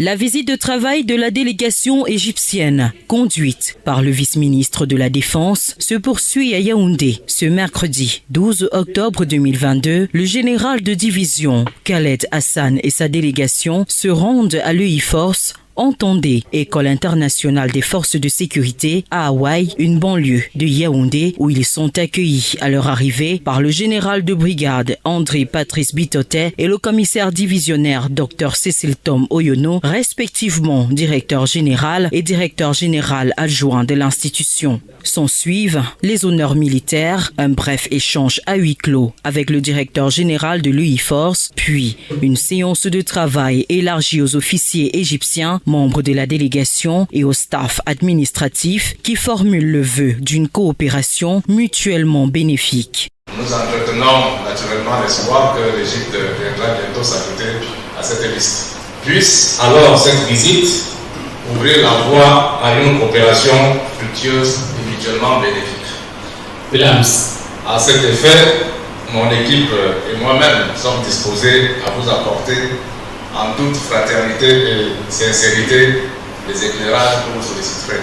La visite de travail de la délégation égyptienne, conduite par le vice-ministre de la Défense, se poursuit à Yaoundé. Ce mercredi 12 octobre 2022, le général de division Khaled Hassan et sa délégation se rendent à l'EI-Force. Entendez, École internationale des forces de sécurité à Hawaï, une banlieue de Yaoundé, où ils sont accueillis à leur arrivée par le général de brigade André Patrice Bitotet et le commissaire divisionnaire Dr Cécile Tom Oyono, respectivement directeur général et directeur général adjoint de l'institution. S'ensuivent les honneurs militaires, un bref échange à huis clos avec le directeur général de l'EI-Force, puis une séance de travail élargie aux officiers égyptiens, membres de la délégation et au staff administratif qui formulent le vœu d'une coopération mutuellement bénéfique. Nous entretenons naturellement l'espoir que l'Égypte viendra bientôt s'ajouter à cette liste. Puisse alors cette visite ouvrir la voie à une coopération fructueuse et mutuellement bénéfique. À cet effet, mon équipe et moi-même sommes disposés à vous apporter en toute fraternité et sincérité les éclairages que vous solliciterez.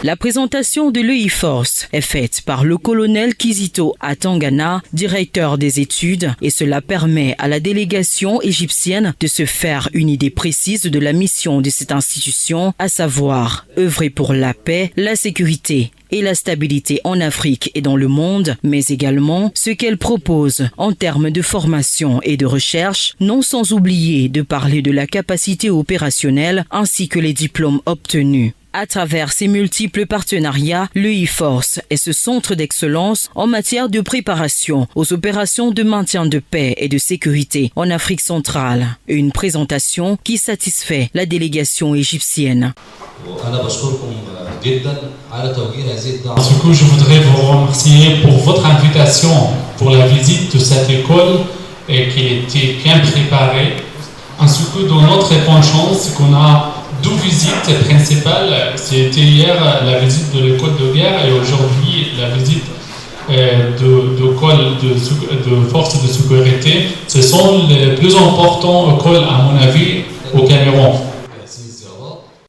La présentation de l'EI-Force est faite par le colonel Kizito Atangana, directeur des études, et cela permet à la délégation égyptienne de se faire une idée précise de la mission de cette institution, à savoir œuvrer pour la paix, la sécurité et la stabilité en Afrique et dans le monde, mais également ce qu'elle propose en termes de formation et de recherche, non sans oublier de parler de la capacité opérationnelle ainsi que les diplômes obtenus. À travers ses multiples partenariats, l'EI-Force est ce centre d'excellence en matière de préparation aux opérations de maintien de paix et de sécurité en Afrique centrale. Une présentation qui satisfait la délégation égyptienne. Ce que je voudrais vous remercier pour votre invitation pour la visite de cette école et qui était bien préparée, ainsi que dans notre échange qu'on a 2 visites principales. C'était hier la visite de l'école de guerre et aujourd'hui la visite de forces de sécurité. Ce sont les plus importants écoles à mon avis au Cameroun.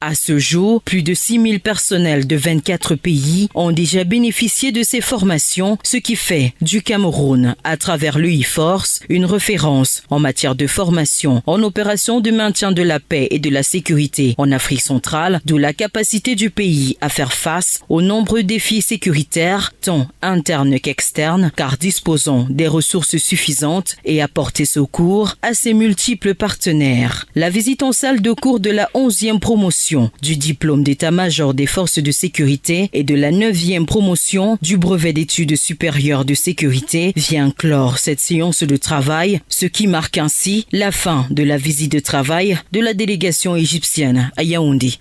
À ce jour, plus de 6000 personnels de 24 pays ont déjà bénéficié de ces formations, ce qui fait du Cameroun, à travers l'EI-Force, une référence en matière de formation en opération de maintien de la paix et de la sécurité en Afrique centrale, d'où la capacité du pays à faire face aux nombreux défis sécuritaires, tant internes qu'externes, car disposant des ressources suffisantes et apporter secours à ses multiples partenaires. La visite en salle de cours de la 11e promotion du diplôme d'état-major des forces de sécurité et de la 9e promotion du brevet d'études supérieures de sécurité vient clore cette séance de travail, ce qui marque ainsi la fin de la visite de travail de la délégation égyptienne à Yaoundé.